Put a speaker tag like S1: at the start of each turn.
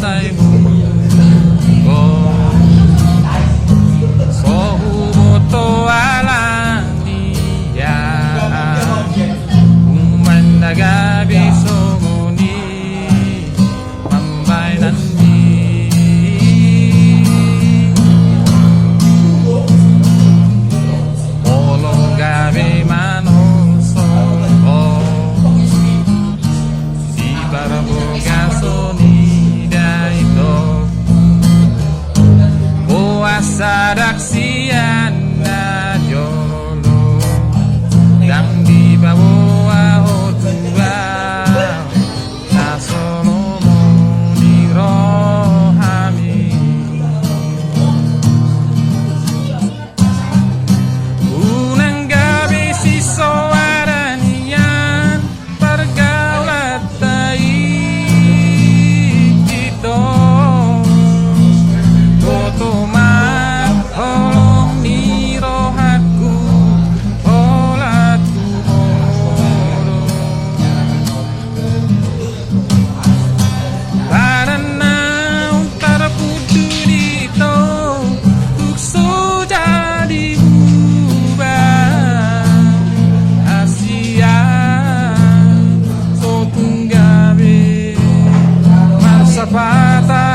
S1: saimu ko sohu moto alania umandagabi somoni mambainanni olongabe manonso si baraboga sonida ito asadaksian na jolo yang di bawah otua na solomo di rohami unang gabi si soaranian pergaulat ito totoma Zapata